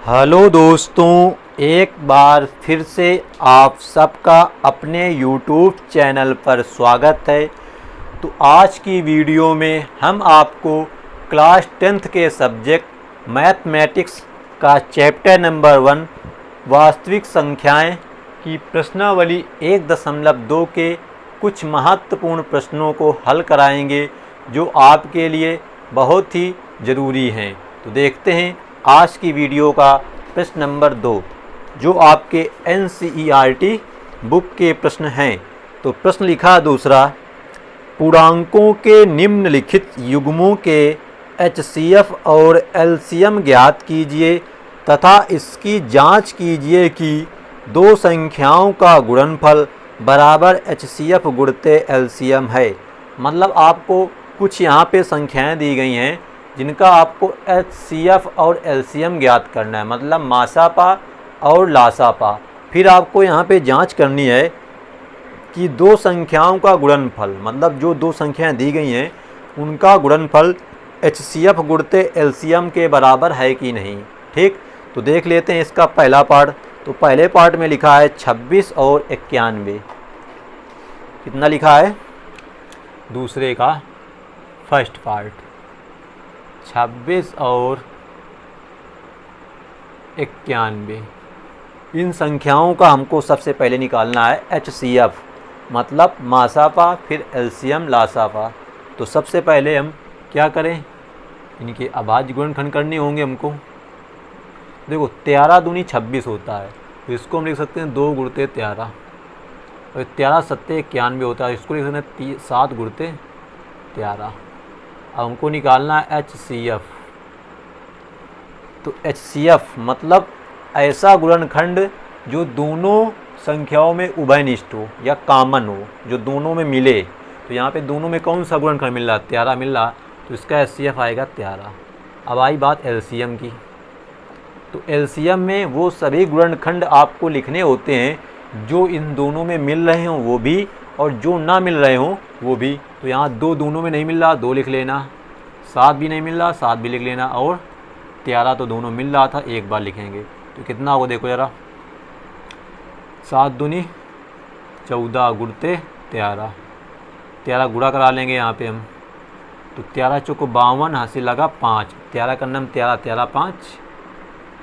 Hello दोस्तों, एक बार फिर से आप सबका अपने YouTube चैनल पर स्वागत है। तो आज की वीडियो में हम आपको क्लास 10th के सब्जेक्ट मैथमेटिक्स का चैप्टर नंबर 1 वास्तविक संख्याएं की प्रश्नावली 1.2 के कुछ महत्वपूर्ण प्रश्नों को हल कराएंगे जो आपके लिए बहुत ही ज़रूरी हैं। तो देखते हैं आज की वीडियो का प्रश्न नंबर 2 जो आपके NCERT बुक के प्रश्न हैं। तो प्रश्न लिखा दूसरा, पूर्णांकों के निम्नलिखित युग्मों के HCF और LCM ज्ञात कीजिए तथा इसकी जांच कीजिए कि दो संख्याओं का गुणनफल बराबर HCF गुणित LCM है। मतलब आपको कुछ यहाँ पे संख्याएं दी गई हैं जिनका आपको HCF और LCM ज्ञात करना है, मतलब मासापा और लासापा। फिर आपको यहाँ पे जांच करनी है कि दो संख्याओं का गुणनफल, मतलब जो दो संख्याएं दी गई हैं उनका गुणनफल HCF गुणित LCM के बराबर है कि नहीं। ठीक, तो देख लेते हैं इसका पहला पार्ट। तो पहले पार्ट में लिखा है 26 और 91। कितना लिखा है? दूसरे का फर्स्ट पार्ट 26 और 91। इन संख्याओं का हमको सबसे पहले निकालना है HCF, मतलब मासापा, फिर LCM लासापा। तो सबसे पहले हम क्या करें, इनके अभाज्य गुणनखंड करने होंगे हमको। देखो 13 दूनी 26 होता है, तो इसको हम लिख सकते हैं 2 गुणित 13, और 13 सत्ते 91 होता है, इसको लिख सकते हैं 7 गुणित 13। अब हमको निकालना है HCF। तो HCF मतलब ऐसा गुणनखंड जो दोनों संख्याओं में उभयनिष्ठ हो या कॉमन हो, जो दोनों में मिले। तो यहाँ पे दोनों में कौन सा गुणनखंड मिल रहा है? 13 मिल रहा, तो इसका HCF आएगा 13। अब आई बात LCM की। तो LCM में वो सभी गुणनखंड आपको लिखने होते हैं जो इन दोनों में मिल रहे हों वो भी, और जो ना मिल रहे हों वो भी। तो यहाँ दोनों में नहीं मिल रहा, 2 लिख लेना। 7 भी नहीं मिल रहा, 7 भी लिख लेना। और 13 तो दोनों मिल रहा था, एक बार लिखेंगे। तो कितना होगा देखो ज़रा, 7 दूनी 14 गुणित 13। 13 गुणा करा लेंगे यहाँ पे हम। तो 13 चौको 52, हासिल लगा 5। 13 का नाम 13, 13 5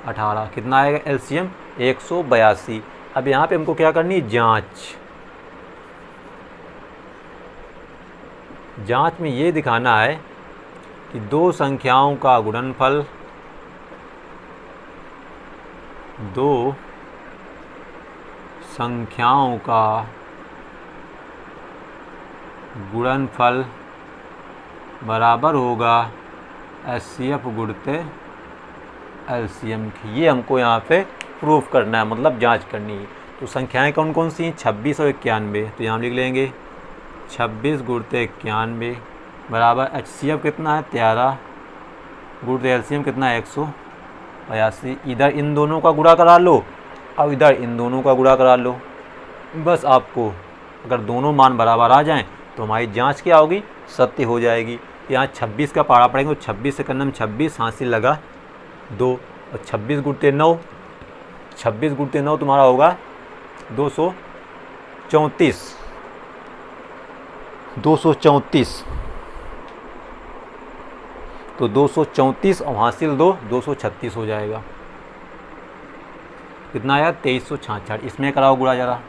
18। कितना आएगा LCM? 182। अब यहाँ पे हमको क्या करनी? जांच। जांच में ये दिखाना है कि दो संख्याओं का गुणनफल, दो संख्याओं का गुणनफल बराबर होगा HCF गुणित LCM की। ये हमको यहाँ पे प्रूफ करना है, मतलब जांच करनी है। तो संख्याएं कौन कौन सी हैं? 26 और 91। तो यहाँ लिख लेंगे 26 गुणित 91 बराबर HCF कितना है? 13 गुणित LCM कितना है? 182। इधर इन दोनों का गुणा करा लो और इधर इन दोनों का गुणा करा लो। बस आपको अगर दोनों मान बराबर आ जाएं तो हमारी जांच क्या होगी? सत्य हो जाएगी। यहाँ 26 का पारा पड़ेंगे, 26 से करना 26, हासिल लगा 2, और 26 गुणित 9, 26 गुणित 9 तुम्हारा होगा 234। 234। तो 234 और हासिल 2, 236 हो जाएगा। कितना आया? 2366। इसमें कराओ गुणा जरा।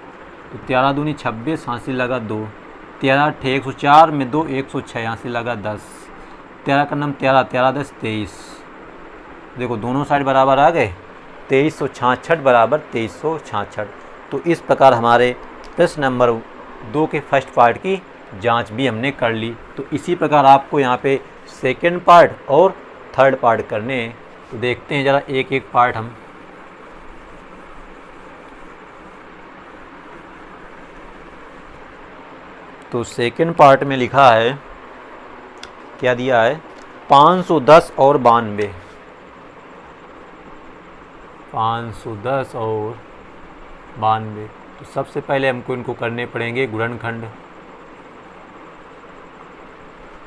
तो 13 दूनी 26, हासिल लगा 2। 13 ठे 104 में 2 106, हासिल लगा 10। 13 का नाम 13, 13 10 23। देखो दोनों साइड बराबर आ गए, 2366 बराबर 2366। तो इस प्रकार हमारे प्रश्न नंबर 2 के फर्स्ट पार्ट की जांच भी हमने कर ली। तो इसी प्रकार आपको यहाँ पे सेकंड पार्ट और थर्ड पार्ट करने हैं। तो देखते हैं ज़रा एक एक पार्ट हम। तो सेकंड पार्ट में लिखा है, क्या दिया है? 510 और 92। 510 और 92। तो सबसे पहले हमको इनको करने पड़ेंगे गुणनखंड।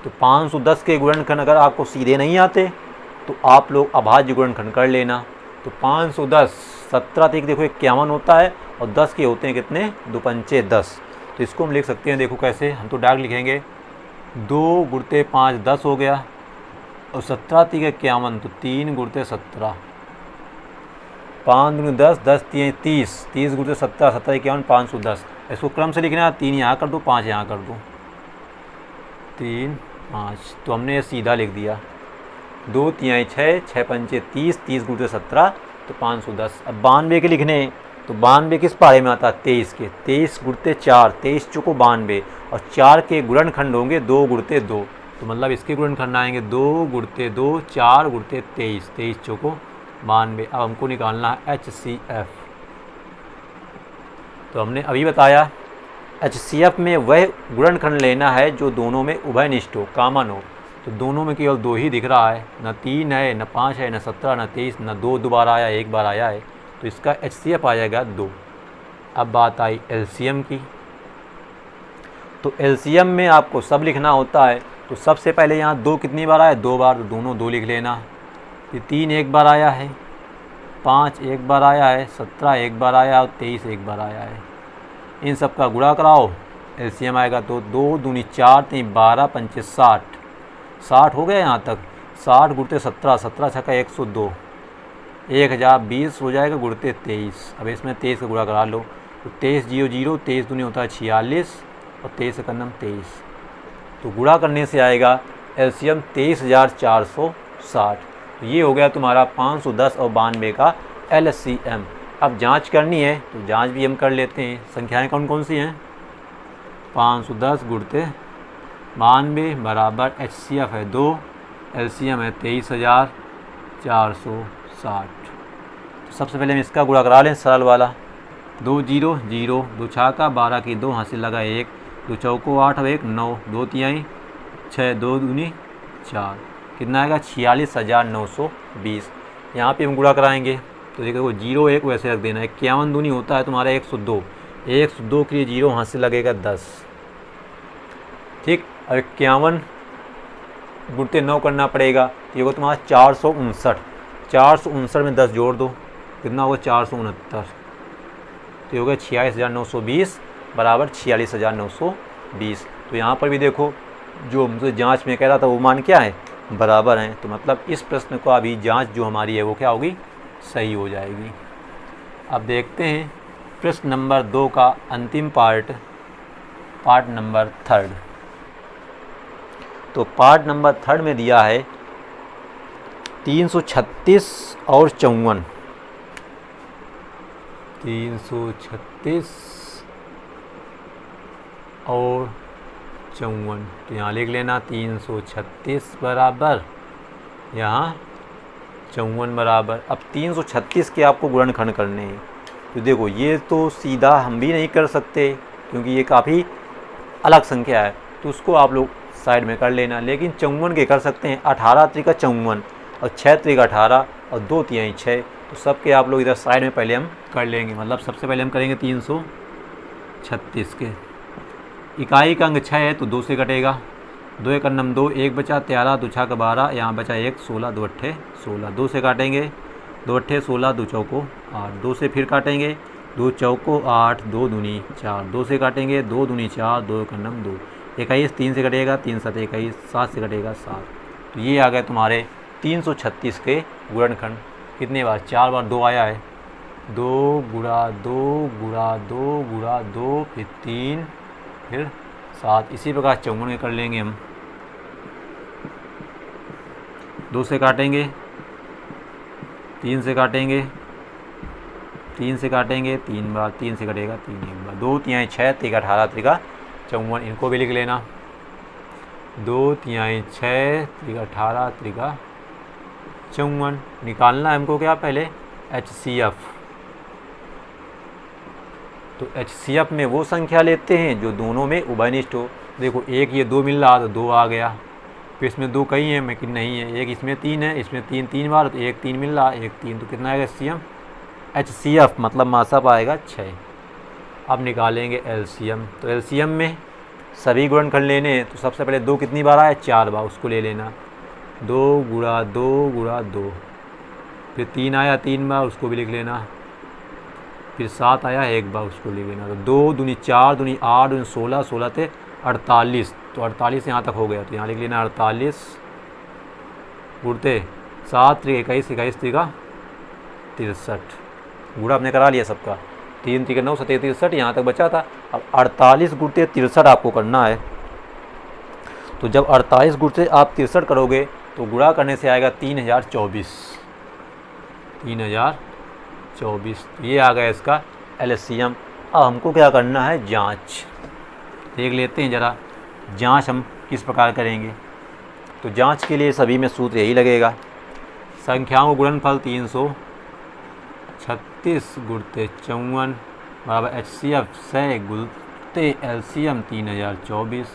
तो 510 के गुणनखंड अगर आपको सीधे नहीं आते तो आप लोग अभाज्य गुणनखंड कर लेना। तो 510, 17 तक देखो 51 होता है और 10 के होते हैं कितने, 2 पंचे 10। तो इसको हम लिख सकते हैं, देखो कैसे, हम तो डायरेक्ट लिखेंगे 2 गुणते 5 10 हो गया और 17 तक 51, तो 3 गुणते 17, 5 दूनी 10, 10 3 30, 30 गुणते 17, 17 51 510। इसको क्रम से लिखना है, 3 यहाँ कर दो, 5 यहाँ कर दो, 3 5, तो हमने ये सीधा लिख दिया। 2 3 6, 6 पंचे 30, 30 गुणते 17 तो 510। अब 92 के लिखने, तो 92 किस पारे में आता है, 23 के, 23 गुणते 4, 23 चौको 92 और 4 के गुणनखंड होंगे 2 गुणते 2, तो मतलब इसके गुणनखंड आएंगे 2 गुणते 2, 4 गुणते 23, 23 चौको 92। अब हमको निकालना है HCF। तो हमने अभी बताया HCF में वह गुणनखंड लेना है जो दोनों में उभयनिष्ठ हो, कॉमन हो। तो दोनों में केवल 2 ही दिख रहा है, न 3 है, न 5 है, न 17, न 23, न 2 दोबारा आया, एक बार आया है, तो इसका HCF आ जाएगा 2। अब बात आई LCM की। तो LCM में आपको सब लिखना होता है, तो सबसे पहले यहाँ 2 कितनी बार आया, 2 बार, तो दोनों 2 लिख लेना। फिर 3 एक बार आया है, 5 एक बार आया है, 17 एक बार आया और 23 एक बार आया है। इन सब का गुणा कराओ, LCM आएगा। तो 2 दूनी 4, 3 12 पंचे 60, 60 हो गया यहाँ तक। 60 गुणते 17, 17 छक्का 102, 1020 हो जाएगा गुणते 23। अब इसमें 23 का गुणा करा लो, तो 23 0 0, 23 दूनी होता है 46 और 23 का कन्नम 23, तो गुणा करने से आएगा LCM 23,460। तो ये हो गया तुम्हारा 510 और 92 का LCM। अब जांच करनी है तो जांच भी हम कर लेते हैं। संख्याएं कौन कौन सी हैं, 510 गुणते 92 बराबर HCF है 2, LCM है 23,460। तो सबसे पहले हम इसका गुणा करा लें, सरल वाला। 2 0 0, 2 छक्का 12 की 2 हासिल लगा 1, 2 चौको 8 और 1 9, 2 3 6, 2 दूनी 4, कितना आएगा 46,920। यहाँ पे हम गुणा कराएंगे तो देखो 0 1 वैसे रख देना। 51 दूनी होता है तुम्हारा 102, 102 के लिए 0 हासिल लगेगा 10, ठीक। और 51 गुणते 9 करना पड़ेगा, तो ये होगा तुम्हारा 459, 459 में 10 जोड़ दो, कितना होगा 469, तो ये होगा 46,920 बराबर 46,920। तो यहाँ पर भी देखो जो हमसे जांच में कह रहा था वो मान क्या है, बराबर हैं। तो मतलब इस प्रश्न को अभी जांच जो हमारी है वो क्या होगी, सही हो जाएगी। अब देखते हैं प्रश्न नंबर 2 का अंतिम पार्ट नंबर 3। तो पार्ट नंबर 3 में दिया है 336 और 54, 336 और 54। तो यहाँ लिख लेना 336 बराबर, यहाँ 54 बराबर। अब 336 के आपको गुणनखंड करने हैं। तो देखो ये तो सीधा हम भी नहीं कर सकते क्योंकि ये काफ़ी अलग संख्या है, तो उसको आप लोग साइड में कर लेना। लेकिन 54 के कर सकते हैं, 18 त्रिका 54 और 6 त्रिका 18 और 2 तिहाई 6, तो सब के आप लोग इधर साइड में पहले हम कर लेंगे। मतलब सबसे पहले हम करेंगे 336 के। इकाई का अंक 6 है तो 2 से कटेगा, 2 एक अन्नम 2, 1 बचा 13, 2 छक्का 12, यहाँ बचा 1 16, 2 अट्ठे 16, 2 से काटेंगे, 2 अट्ठे 16, 2 चौको 8, 2 से फिर काटेंगे, 2 चौको 8, 2 दूनी 4, 2 से काटेंगे, 2 दूनी 4, 2 एक अन्नम 2, 21, 3 से कटेगा, 3 7 21, 7 से कटेगा 7। तो ये आ गए तुम्हारे 336 के गुणनखंड। कितने बार, 4 बार 2 आया है, 2 गुणा 2 गुणा 2 गुणा 2 फिर 3 फिर 7। इसी प्रकार 54 के कर लेंगे हम। 2 से काटेंगे, 3 से काटेंगे, 3 से काटेंगे, 3 बार, 3 से कटेगा 3 एक बार, 2 तिहाई 6 त्रिका 18 त्रिका 54, इनको भी लिख लेना। 2 तिहाई 6 त्रिका 18 त्रिका 54। निकालना है हमको क्या, पहले HCF। तो HCF में वो संख्या लेते हैं जो दोनों में उभयनिष्ठ हो। देखो एक ये 2 मिल रहा तो 2 आ गया, फिर इसमें 2 कहीं है लेकिन नहीं है, एक इसमें 3 है, इसमें 3 3 बार, तो एक 3 मिल रहा, एक 3, तो कितना आएगा HCF मतलब मासाप आएगा 6। अब निकालेंगे LCM। तो LCM में सभी गुणनखंड लेने हैं, तो सबसे पहले 2 कितनी बार आया, 4 बार, उसको ले लेना। 2 गुणा 2 गुणा 2, फिर 3 आया 3 बार, उसको भी लिख लेना। फिर 7 आया 1 बार, उसको लिख लेना। तो 2 दूनी 4, दूनी 8, दूनी 16, 16 थे 48, तो 48 यहाँ तक हो गया। तो यहाँ लिख लेना 48 गुणते 7 3 21, 21 3 63। गुणा आपने करा लिया सबका। 3 3 9 7 63, यहाँ तक बचा था। अब 48 गुणते 63 आपको करना है। तो जब 48 गुणते आप 63 करोगे तो गुणा करने से आएगा 3024। 3024, ये आ गया इसका एलसीएम। अब हमको क्या करना है, जांच। देख लेते हैं ज़रा जांच हम किस प्रकार करेंगे। तो जांच के लिए सभी में सूत्र यही लगेगा। संख्याओं का गुणनफल 336 गुणते 54 बराबर HCF 100 गुणते एलसीएम 3024।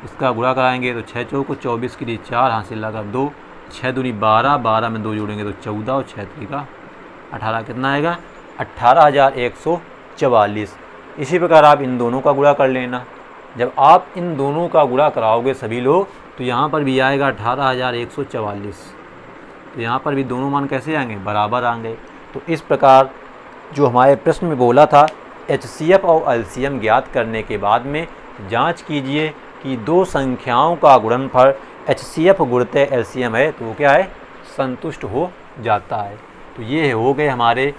इसका गुणा कराएंगे तो 6 चौको 24 के लिए 4 हासिल लगा 2, 6 दूनी 12, 12 में 2 जोड़ेंगे तो 14 और 6 3 18, कितना आएगा 18,144। इसी प्रकार आप इन दोनों का गुणा कर लेना। जब आप इन दोनों का गुणा कराओगे सभी लोग तो यहाँ पर भी आएगा 18,144। तो यहाँ पर भी दोनों मान कैसे आएंगे, बराबर आएंगे। तो इस प्रकार जो हमारे प्रश्न में बोला था HCF और LCM ज्ञात करने के बाद में जांच कीजिए कि दो संख्याओं का गुणनफल HCF गुणित LCM है तो वो क्या है, संतुष्ट हो जाता है। तो ये हो गए हमारे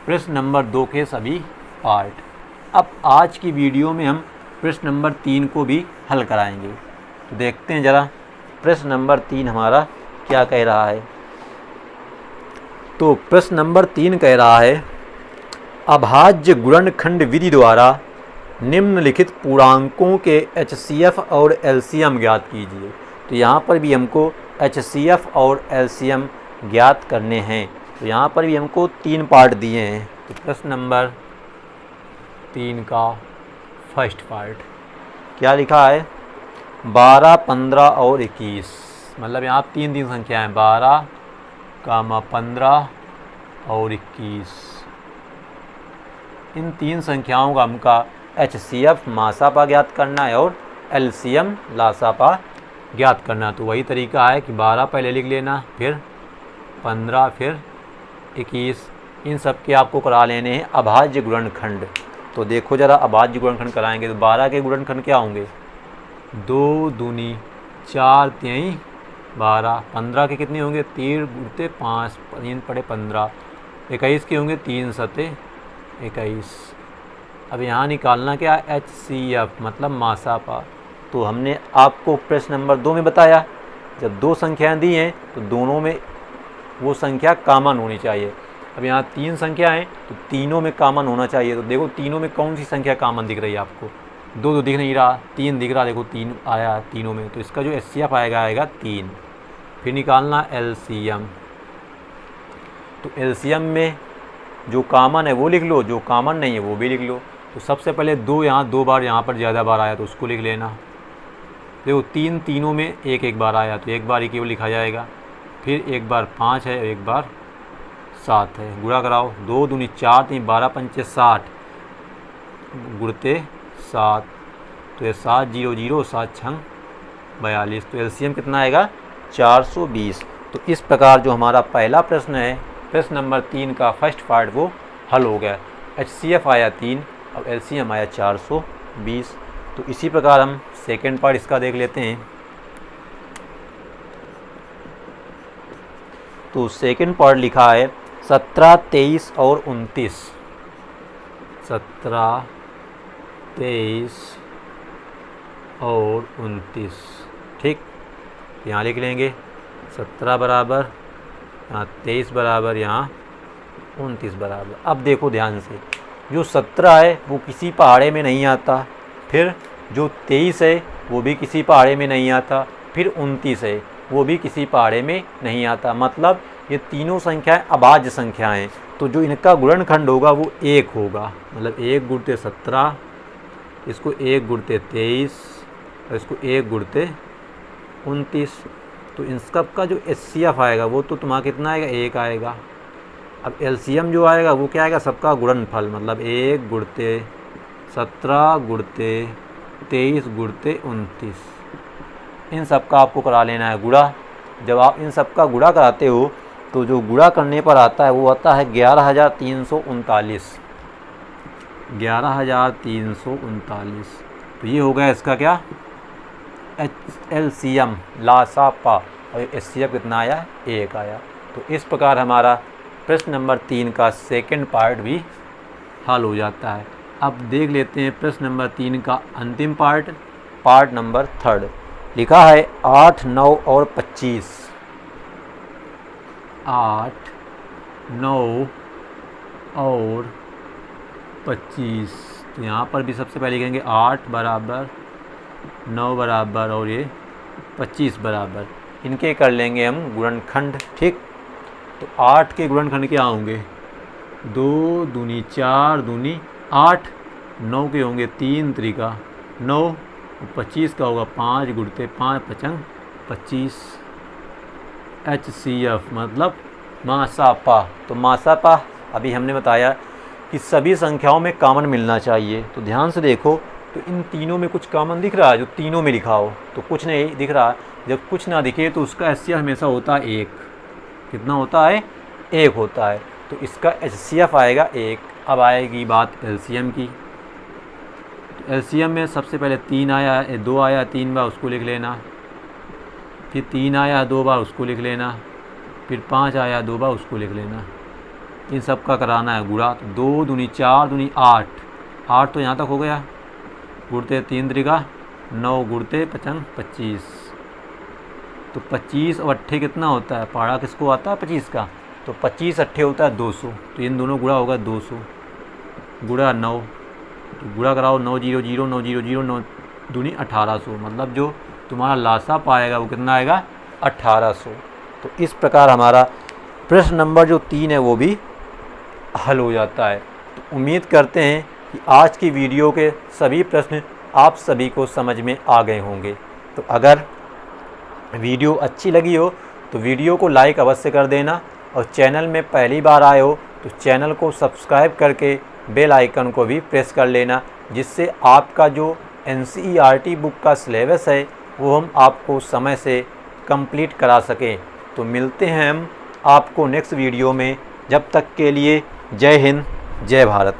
प्रश्न नंबर 2 के सभी पार्ट। अब आज की वीडियो में हम प्रश्न नंबर 3 को भी हल कराएंगे। तो देखते हैं ज़रा प्रश्न नंबर 3 हमारा क्या कह रहा है। तो प्रश्न नंबर 3 कह रहा है, अभाज्य गुणनखंड विधि द्वारा निम्नलिखित पूर्णांकों के HCF और LCM ज्ञात कीजिए। तो यहाँ पर भी हमको HCF और LCM ज्ञात करने हैं। तो यहाँ पर भी हमको 3 पार्ट दिए हैं। तो प्रश्न नंबर 3 का फर्स्ट पार्ट क्या लिखा है, 12, 15 और 21। मतलब यहाँ 3 संख्याएँ हैं, 12, 15 और 21। इन 3 संख्याओं का हमका HCF मासापा ज्ञात करना है और LCM लासापा ज्ञात करना। तो वही तरीका है कि 12 पहले लिख लेना, फिर 15, फिर 21। इन सब के आपको करा लेने हैं अभाज्य गुणनखंड। तो देखो ज़रा अभाज्य गुणनखंड कराएंगे तो 12 के गुणनखंड क्या होंगे, 2 दूनी 4 3 12। 15 के कितने होंगे, 3 गुणते 5, 3 पड़े 15। 21 के होंगे 3 सते 21। अब यहाँ निकालना क्या, HCF मतलब मासापा। तो हमने आपको प्रश्न नंबर 2 में बताया जब 2 संख्याएं दी हैं तो दोनों में वो संख्या कॉमन होनी चाहिए। अब यहाँ 3 संख्या हैं तो तीनों में कॉमन होना चाहिए। तो देखो तीनों में कौन सी संख्या कॉमन दिख रही है आपको, 2 तो दिख नहीं रहा, 3 दिख रहा, देखो 3 आया तीनों में। तो इसका जो HCF आएगा 3। फिर निकालना LCM। तो LCM में जो कॉमन है वो लिख लो, जो कॉमन नहीं है वो भी लिख लो। तो सबसे पहले 2 यहाँ 2 बार यहाँ पर ज़्यादा बार आया तो उसको लिख लेना। देखो 3 तीनों में 1 बार आया तो 1 बार ही केवल लिखा जाएगा। फिर 1 बार 5 है, 1 बार 7 है। गुणा कराओ, 2 दूनी 4 3 12 पंचे 60 गुणते 7। तो ये 7 0 0 7 6 42। तो LCM कितना आएगा, 420। तो इस प्रकार जो हमारा पहला प्रश्न है प्रश्न नंबर 3 का फर्स्ट पार्ट वो हल हो गया। HCF आया 3 और LCM आया 420। तो इसी प्रकार हम सेकेंड पार्ट इसका देख लेते हैं। तो सेकेंड पार्ट लिखा है 17, 23 और 29। 17, 23 और 29, ठीक। यहाँ लिख लेंगे 17 बराबर, यहाँ 23 बराबर, यहाँ 29 बराबर। अब देखो ध्यान से, जो 17 है वो किसी पहाड़े में नहीं आता, फिर जो 23 है वो भी किसी पहाड़े में नहीं आता, फिर 29 है वो भी किसी पहाड़े में नहीं आता। मतलब ये तीनों संख्याएं अभाज्य संख्याएं। तो जो इनका गुणनखंड होगा वो 1 होगा। मतलब 1 गुणते 17, इसको 1 गुणते 23 और इसको 1 गुणते 29। तो इन सब का जो HCF आएगा वो तो तुम्हारा कितना आएगा, 1 आएगा। अब LCM जो आएगा वो क्या आएगा, सबका गुणनफल। मतलब 1 गुणते 17 गुणते 23 गुणते 29। इन सब का आपको करा लेना है गुणा। जब आप इन सब का गुणा कराते हो तो जो गुणा करने पर आता है वो आता है 11,339। 11,339। तो ये हो गया इसका क्या, LCM लासापा, और HCF कितना आया, 1 आया। तो इस प्रकार हमारा प्रश्न नंबर 3 का सेकंड पार्ट भी हल हो जाता है। अब देख लेते हैं प्रश्न नंबर 3 का अंतिम पार्ट, पार्ट नंबर 3। लिखा है 8, 9 और 25। 8, 9 और 25। तो यहाँ पर भी सबसे पहले लिखेंगे 8 बराबर 9 बराबर और ये 25 बराबर, इनके कर लेंगे हम गुणनखंड। ठीक, तो 8 के गुणनखंड क्या होंगे, 2 दूनी 4 दूनी 8, 9 के होंगे 3 त्रिका 9, 25 का होगा 5 गुणते 5 पचंग 25। HCF मतलब मासापा। तो मासापा अभी हमने बताया कि सभी संख्याओं में कॉमन मिलना चाहिए। तो ध्यान से देखो, तो इन तीनों में कुछ कॉमन दिख रहा है, जो तीनों में लिखा हो, तो कुछ नहीं दिख रहा। जब कुछ ना दिखे तो उसका HCF हमेशा होता है 1। कितना होता है, 1 होता है। तो इसका HCF आएगा 1। अब आएगी बात LCM की। तो LCM में सबसे पहले 3 आया, 2 आया 3 बार, उसको लिख लेना। फिर 3 आया 2 बार, उसको लिख लेना। फिर 5 आया 2 बार, उसको लिख लेना। इन सब का कराना है गुणा। तो 2 दूनी 4 दूनी 8, 8 तो यहाँ तक हो गया, गुणते 3 त्रिका 9 गुणते पचंग 25। तो 25 और 8 कितना होता है, पहाड़ा किसको आता है 25 का, तो 25 8 होता है 200। तो इन दोनों गुणा होगा 200 गुणा 9। तो गुणा कराओ 9 0 0 9 0 0 9 दूनी 1800, मतलब जो तुम्हारा लासा पाएगा वो कितना आएगा, 1800। तो इस प्रकार हमारा प्रश्न नंबर जो 3 है वो भी हल हो जाता है। तो उम्मीद करते हैं कि आज की वीडियो के सभी प्रश्न आप सभी को समझ में आ गए होंगे। तो अगर वीडियो अच्छी लगी हो तो वीडियो को लाइक अवश्य कर देना, और चैनल में पहली बार आए हो तो चैनल को सब्सक्राइब करके बेल आइकन को भी प्रेस कर लेना, जिससे आपका जो NCERT बुक का सिलेबस है वो हम आपको समय से कंप्लीट करा सकें। तो मिलते हैं हम आपको नेक्स्ट वीडियो में। जब तक के लिए जय हिंद, जय भारत।